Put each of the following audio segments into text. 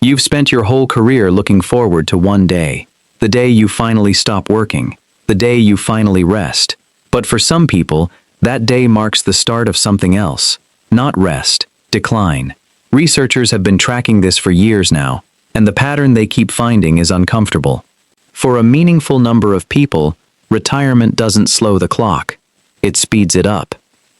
You've spent your whole career looking forward to one day, the day you finally stop working, the day you finally rest. But for some people, that day marks the start of something else. Not rest, decline. Researchers have been tracking this for years now, and the pattern they keep finding is uncomfortable. For a meaningful number of people, retirement doesn't slow the clock. It speeds it up.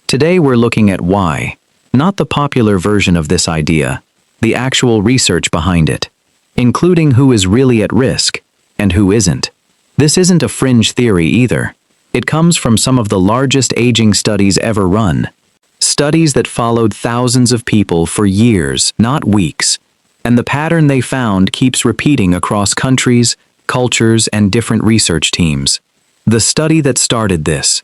Today we're looking at why. Not the popular version of this idea, the actual research behind it, including who is really at risk and who isn't. This isn't a fringe theory either. It comes from some of the largest aging studies ever run. Studies that followed thousands of people for years, not weeks. And the pattern they found keeps repeating across countries, cultures, and different research teams. The study that started this.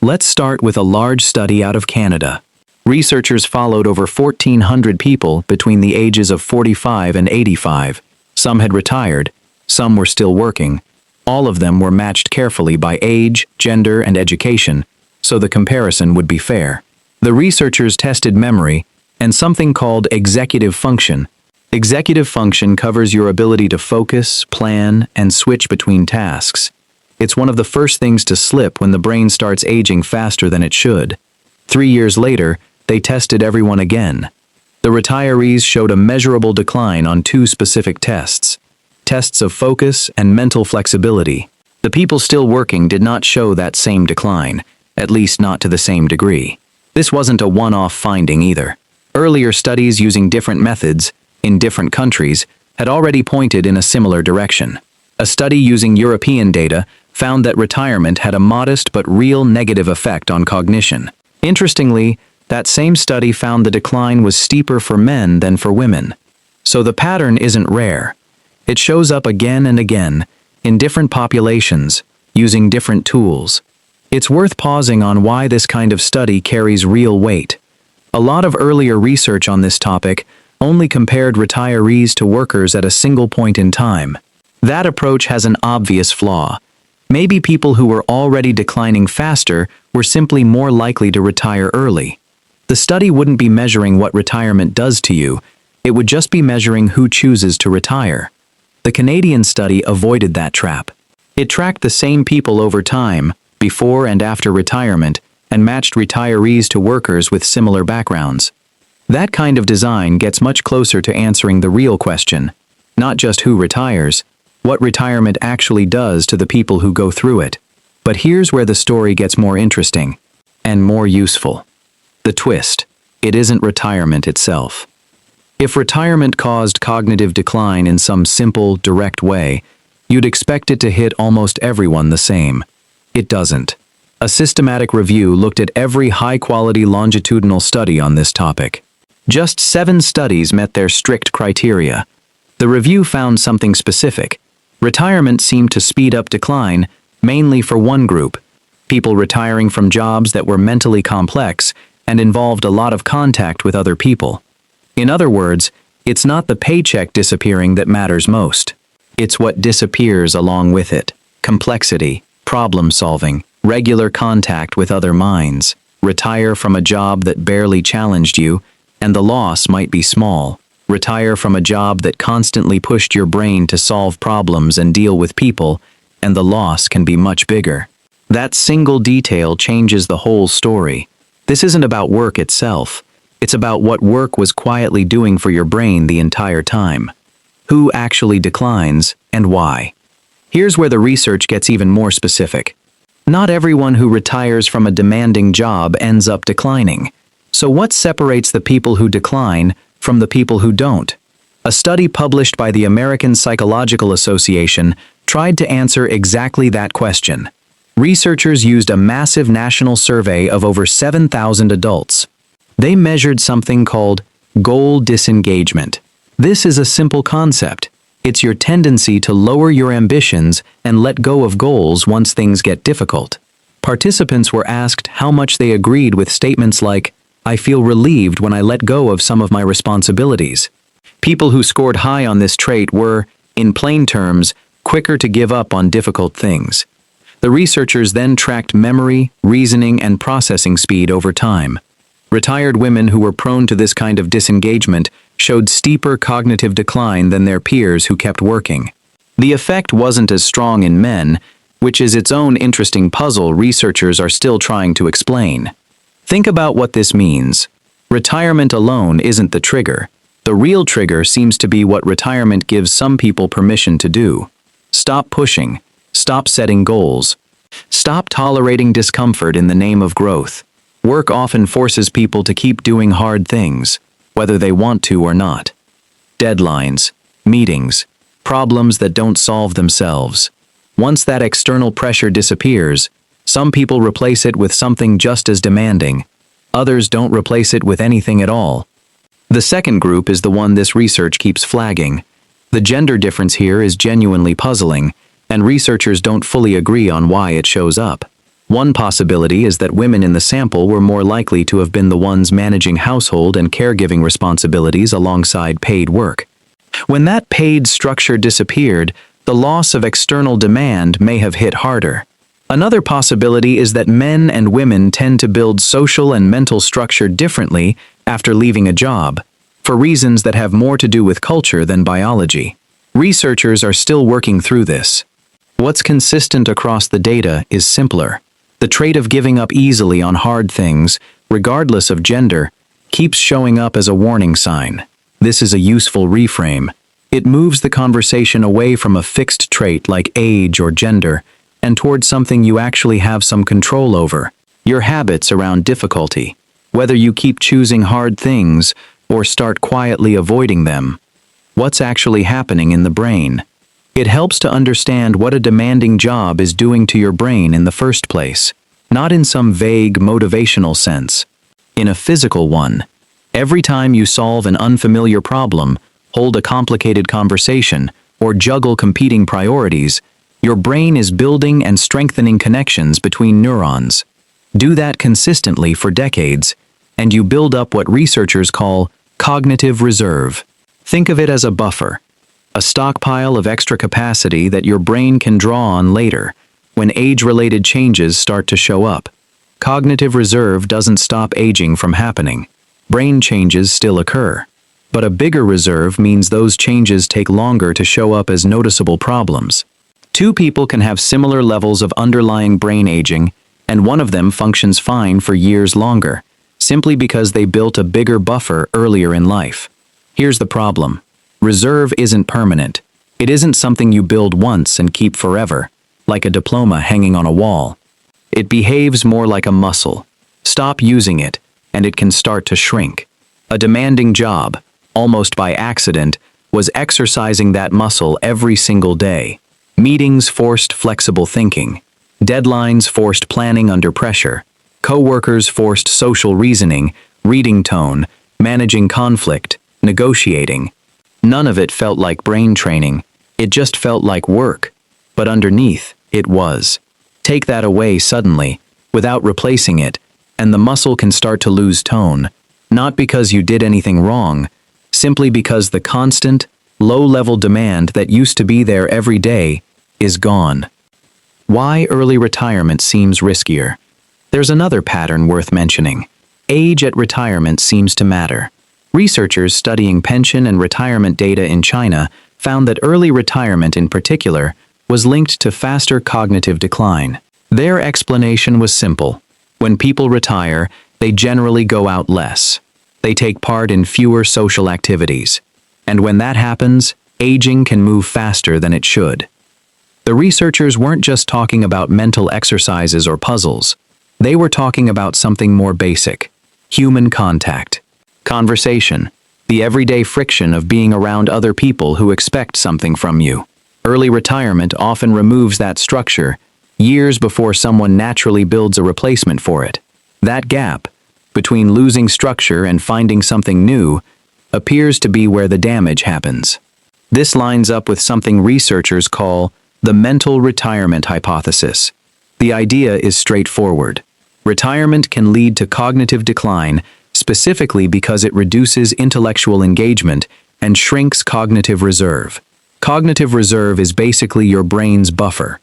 Let's start with a large study out of Canada. Researchers followed over 1,400 people between the ages of 45 and 85. Some had retired, some were still working. All of them were matched carefully by age, gender, and education, so the comparison would be fair. The researchers tested memory and something called executive function. Executive function covers your ability to focus, plan, and switch between tasks. It's one of the first things to slip when the brain starts aging faster than it should. 3 years later, they tested everyone again. The retirees showed a measurable decline on 2 specific tests. Tests of focus and mental flexibility. The people still working did not show that same decline, at least not to the same degree. This wasn't a one-off finding either. Earlier studies using different methods, in different countries, had already pointed in a similar direction. A study using European data found that retirement had a modest but real negative effect on cognition. Interestingly, that same study found the decline was steeper for men than for women. So the pattern isn't rare. It shows up again and again, in different populations, using different tools. It's worth pausing on why this kind of study carries real weight. A lot of earlier research on this topic only compared retirees to workers at a single point in time. That approach has an obvious flaw. Maybe people who were already declining faster were simply more likely to retire early. The study wouldn't be measuring what retirement does to you, it would just be measuring who chooses to retire. The Canadian study avoided that trap. It tracked the same people over time, before and after retirement, and matched retirees to workers with similar backgrounds. That kind of design gets much closer to answering the real question, not just who retires, what retirement actually does to the people who go through it. But here's where the story gets more interesting and more useful. The twist: it isn't retirement itself. If retirement caused cognitive decline in some simple, direct way, you'd expect it to hit almost everyone the same. It doesn't. A systematic review looked at every high-quality longitudinal study on this topic. Just 7 studies met their strict criteria. The review found something specific. Retirement seemed to speed up decline, mainly for one group, people retiring from jobs that were mentally complex and involved a lot of contact with other people. In other words, it's not the paycheck disappearing that matters most. It's what disappears along with it: complexity, problem solving, regular contact with other minds. Retire from a job that barely challenged you, and the loss might be small. Retire from a job that constantly pushed your brain to solve problems and deal with people, and the loss can be much bigger. That single detail changes the whole story. This isn't about work itself. It's about what work was quietly doing for your brain the entire time. Who actually declines, and why? Here's where the research gets even more specific. Not everyone who retires from a demanding job ends up declining. So what separates the people who decline from the people who don't? A study published by the American Psychological Association tried to answer exactly that question. Researchers used a massive national survey of over 7,000 adults. They measured something called goal disengagement. This is a simple concept. It's your tendency to lower your ambitions and let go of goals once things get difficult. Participants were asked how much they agreed with statements like, "I feel relieved when I let go of some of my responsibilities." People who scored high on this trait were, in plain terms, quicker to give up on difficult things. The researchers then tracked memory, reasoning, and processing speed over time. Retired women who were prone to this kind of disengagement showed steeper cognitive decline than their peers who kept working. The effect wasn't as strong in men, which is its own interesting puzzle researchers are still trying to explain. Think about what this means. Retirement alone isn't the trigger. The real trigger seems to be what retirement gives some people permission to do. Stop pushing. Stop setting goals. Stop tolerating discomfort in the name of growth. Work often forces people to keep doing hard things, whether they want to or not. Deadlines, meetings, problems that don't solve themselves. Once that external pressure disappears, some people replace it with something just as demanding. Others don't replace it with anything at all. The second group is the one this research keeps flagging. The gender difference here is genuinely puzzling, and researchers don't fully agree on why it shows up. One possibility is that women in the sample were more likely to have been the ones managing household and caregiving responsibilities alongside paid work. When that paid structure disappeared, the loss of external demand may have hit harder. Another possibility is that men and women tend to build social and mental structure differently after leaving a job, for reasons that have more to do with culture than biology. Researchers are still working through this. What's consistent across the data is simpler. The trait of giving up easily on hard things, regardless of gender, keeps showing up as a warning sign. This is a useful reframe. It moves the conversation away from a fixed trait like age or gender and towards something you actually have some control over, your habits around difficulty, whether you keep choosing hard things or start quietly avoiding them. What's actually happening in the brain? It helps to understand what a demanding job is doing to your brain in the first place, not in some vague motivational sense, in a physical one. Every time you solve an unfamiliar problem, hold a complicated conversation, or juggle competing priorities, your brain is building and strengthening connections between neurons. Do that consistently for decades, and you build up what researchers call cognitive reserve. Think of it as a buffer, a stockpile of extra capacity that your brain can draw on later, when age-related changes start to show up. Cognitive reserve doesn't stop aging from happening. Brain changes still occur. But a bigger reserve means those changes take longer to show up as noticeable problems. Two people can have similar levels of underlying brain aging, and one of them functions fine for years longer, simply because they built a bigger buffer earlier in life. Here's the problem. Reserve isn't permanent. It isn't something you build once and keep forever, like a diploma hanging on a wall. It behaves more like a muscle. Stop using it, and it can start to shrink. A demanding job, almost by accident, was exercising that muscle every single day. Meetings forced flexible thinking. Deadlines forced planning under pressure. Coworkers forced social reasoning, reading tone, managing conflict, negotiating. None of it felt like brain training. It just felt like work. But underneath, it was. Take that away suddenly, without replacing it, and the muscle can start to lose tone, not because you did anything wrong, simply because the constant, low-level demand that used to be there every day is gone. Why early retirement seems riskier. There's another pattern worth mentioning. Age at retirement seems to matter. Researchers studying pension and retirement data in China found that early retirement in particular was linked to faster cognitive decline. Their explanation was simple. When people retire, they generally go out less. They take part in fewer social activities. And when that happens, aging can move faster than it should. The researchers weren't just talking about mental exercises or puzzles. They were talking about something more basic: human contact. Conversation. The everyday friction of being around other people who expect something from you. Early retirement often removes that structure, years before someone naturally builds a replacement for it. That gap, between losing structure and finding something new, appears to be where the damage happens. This lines up with something researchers call the mental retirement hypothesis. The idea is straightforward. Retirement can lead to cognitive decline, specifically because it reduces intellectual engagement and shrinks cognitive reserve. Cognitive reserve is basically your brain's buffer.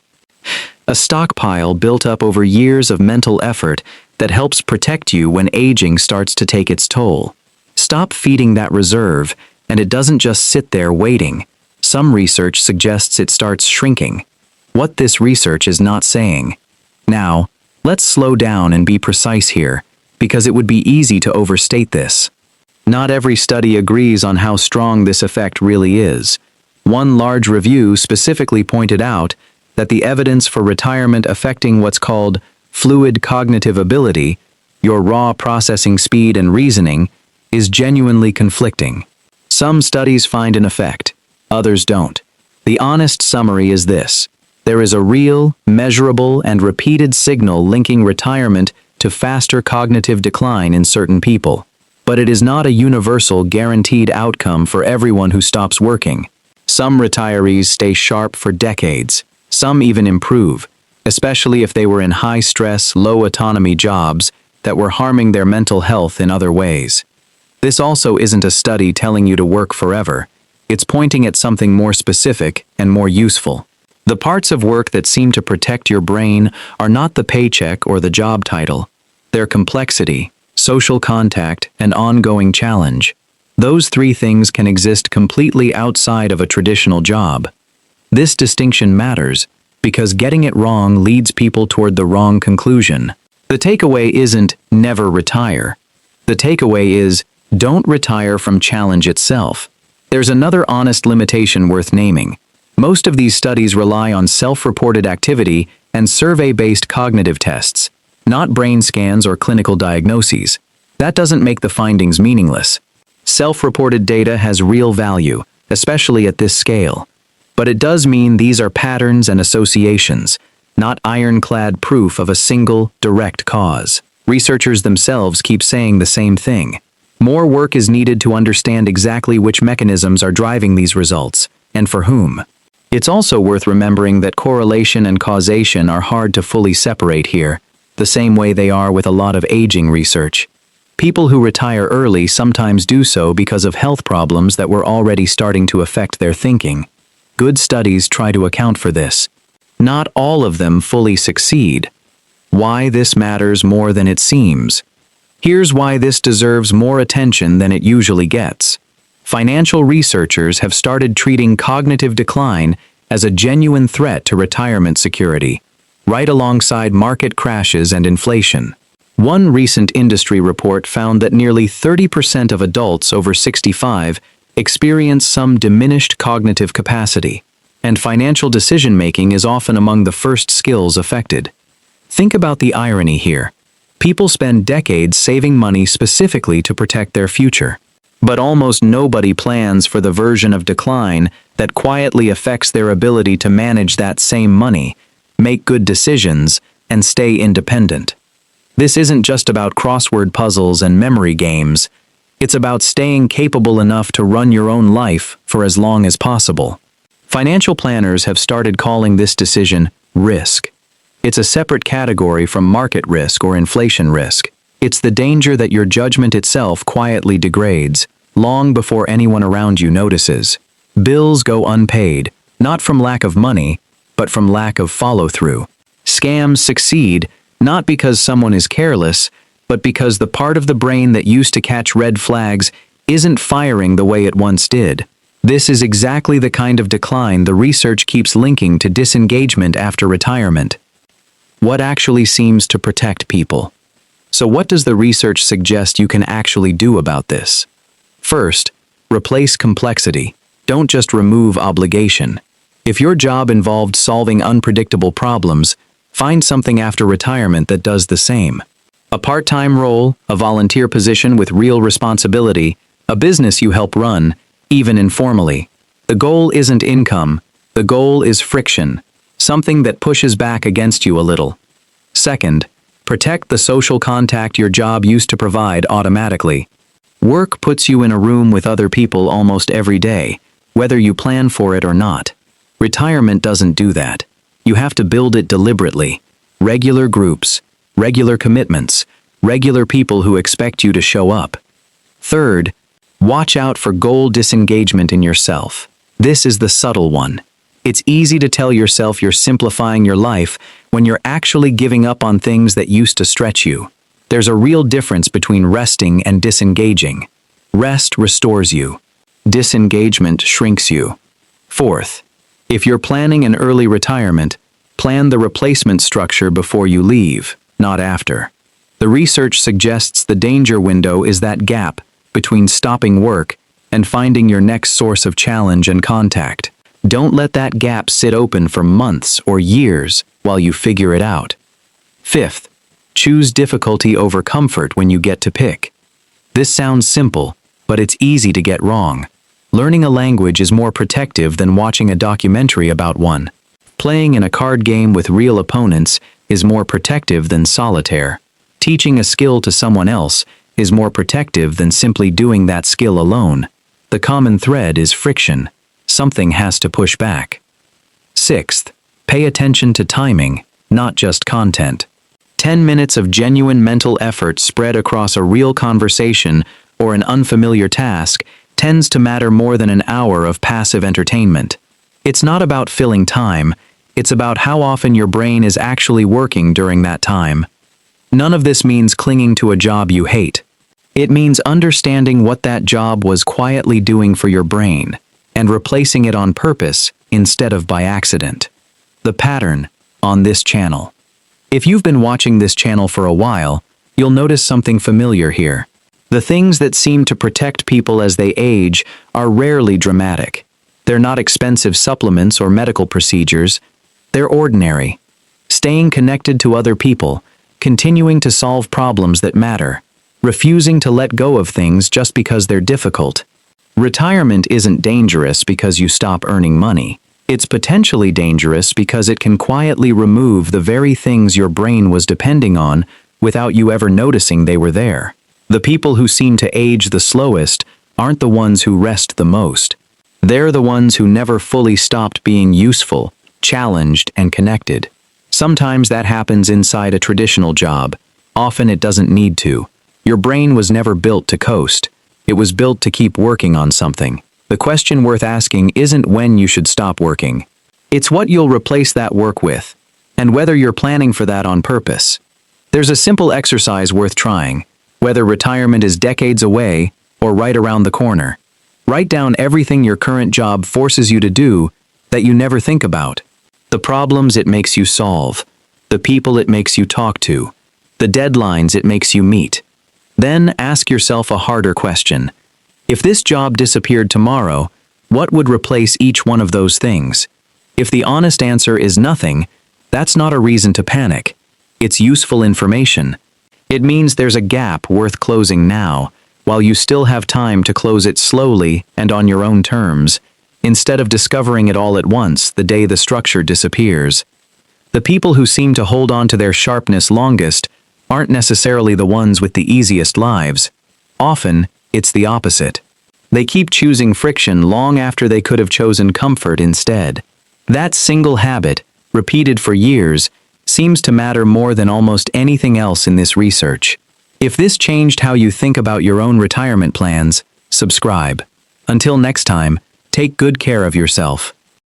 A stockpile built up over years of mental effort that helps protect you when aging starts to take its toll. Stop feeding that reserve, And it doesn't just sit there waiting. Some research suggests it starts shrinking. What this research is not saying. Now, let's slow down and be precise here, because it would be easy to overstate this. Not every study agrees on how strong this effect really is. One large review specifically pointed out that the evidence for retirement affecting what's called fluid cognitive ability, your raw processing speed and reasoning, is genuinely conflicting. Some studies find an effect, others don't. The honest summary is this: there is a real, measurable, and repeated signal linking retirement to faster cognitive decline in certain people. But it is not a universal, guaranteed outcome for everyone who stops working. Some retirees stay sharp for decades. Some even improve, especially if they were in high-stress, low-autonomy jobs that were harming their mental health in other ways. This also isn't a study telling you to work forever. It's pointing at something more specific and more useful. The parts of work that seem to protect your brain are not the paycheck or the job title. They're complexity, social contact, and ongoing challenge. Those three things can exist completely outside of a traditional job. This distinction matters because getting it wrong leads people toward the wrong conclusion. The takeaway isn't never retire. The takeaway is don't retire from challenge itself. There's another honest limitation worth naming. Most of these studies rely on self-reported activity and survey-based cognitive tests, not brain scans or clinical diagnoses. That doesn't make the findings meaningless. Self-reported data has real value, especially at this scale. But it does mean these are patterns and associations, not ironclad proof of a single, direct cause. Researchers themselves keep saying the same thing. More work is needed to understand exactly which mechanisms are driving these results, and for whom. It's also worth remembering that correlation and causation are hard to fully separate here, the same way they are with a lot of aging research. People who retire early sometimes do so because of health problems that were already starting to affect their thinking. Good studies try to account for this. Not all of them fully succeed. Why this matters more than it seems. Here's why this deserves more attention than it usually gets. Financial researchers have started treating cognitive decline as a genuine threat to retirement security, right alongside market crashes and inflation. One recent industry report found that nearly 30% of adults over 65 experience some diminished cognitive capacity, and financial decision-making is often among the first skills affected. Think about the irony here. People spend decades saving money specifically to protect their future. But almost nobody plans for the version of decline that quietly affects their ability to manage that same money, make good decisions, and stay independent. This isn't just about crossword puzzles and memory games. It's about staying capable enough to run your own life for as long as possible. Financial planners have started calling this decision risk. It's a separate category from market risk or inflation risk. It's the danger that your judgment itself quietly degrades, long before anyone around you notices. Bills go unpaid, not from lack of money, but from lack of follow-through. Scams succeed, not because someone is careless, but because the part of the brain that used to catch red flags isn't firing the way it once did. This is exactly the kind of decline the research keeps linking to disengagement after retirement. What actually seems to protect people? So what does the research suggest you can actually do about this? First, replace complexity. Don't just remove obligation. If your job involved solving unpredictable problems, find something after retirement that does the same. A part-time role, a volunteer position with real responsibility, a business you help run, even informally. The goal isn't income. The goal is friction, something that pushes back against you a little. Second, protect the social contact your job used to provide automatically. Work puts you in a room with other people almost every day, whether you plan for it or not. Retirement doesn't do that. You have to build it deliberately. Regular groups, regular commitments, regular people who expect you to show up. Third, watch out for goal disengagement in yourself. This is the subtle one. It's easy to tell yourself you're simplifying your life when you're actually giving up on things that used to stretch you. There's a real difference between resting and disengaging. Rest restores you. Disengagement shrinks you. Fourth, if you're planning an early retirement, plan the replacement structure before you leave, not after. The research suggests the danger window is that gap between stopping work and finding your next source of challenge and contact. Don't let that gap sit open for months or years while you figure it out. Fifth, choose difficulty over comfort when you get to pick. This sounds simple, but it's easy to get wrong. Learning a language is more protective than watching a documentary about one. Playing in a card game with real opponents is more protective than solitaire. Teaching a skill to someone else is more protective than simply doing that skill alone. The common thread is friction. Something has to push back. Sixth, pay attention to timing, not just content. 10 minutes of genuine mental effort spread across a real conversation or an unfamiliar task tends to matter more than an hour of passive entertainment. It's not about filling time, it's about how often your brain is actually working during that time. None of this means clinging to a job you hate. It means understanding what that job was quietly doing for your brain and replacing it on purpose instead of by accident. The pattern on this channel. If you've been watching this channel for a while, you'll notice something familiar here. The things that seem to protect people as they age are rarely dramatic. They're not expensive supplements or medical procedures. They're ordinary. Staying connected to other people, continuing to solve problems that matter, refusing to let go of things just because they're difficult. Retirement isn't dangerous because you stop earning money. It's potentially dangerous because it can quietly remove the very things your brain was depending on without you ever noticing they were there. The people who seem to age the slowest aren't the ones who rest the most. They're the ones who never fully stopped being useful, challenged, and connected. Sometimes that happens inside a traditional job. Often it doesn't need to. Your brain was never built to coast. It was built to keep working on something. The question worth asking isn't when you should stop working. It's what you'll replace that work with, and whether you're planning for that on purpose. There's a simple exercise worth trying, whether retirement is decades away or right around the corner. Write down everything your current job forces you to do that you never think about. The problems it makes you solve, the people it makes you talk to, the deadlines it makes you meet. Then ask yourself a harder question. If this job disappeared tomorrow, what would replace each one of those things? If the honest answer is nothing, that's not a reason to panic. It's useful information. It means there's a gap worth closing now, while you still have time to close it slowly and on your own terms, instead of discovering it all at once the day the structure disappears. The people who seem to hold on to their sharpness longest aren't necessarily the ones with the easiest lives. Often, it's the opposite. They keep choosing friction long after they could have chosen comfort instead. That single habit, repeated for years, seems to matter more than almost anything else in this research. If this changed how you think about your own retirement plans, subscribe. Until next time, take good care of yourself.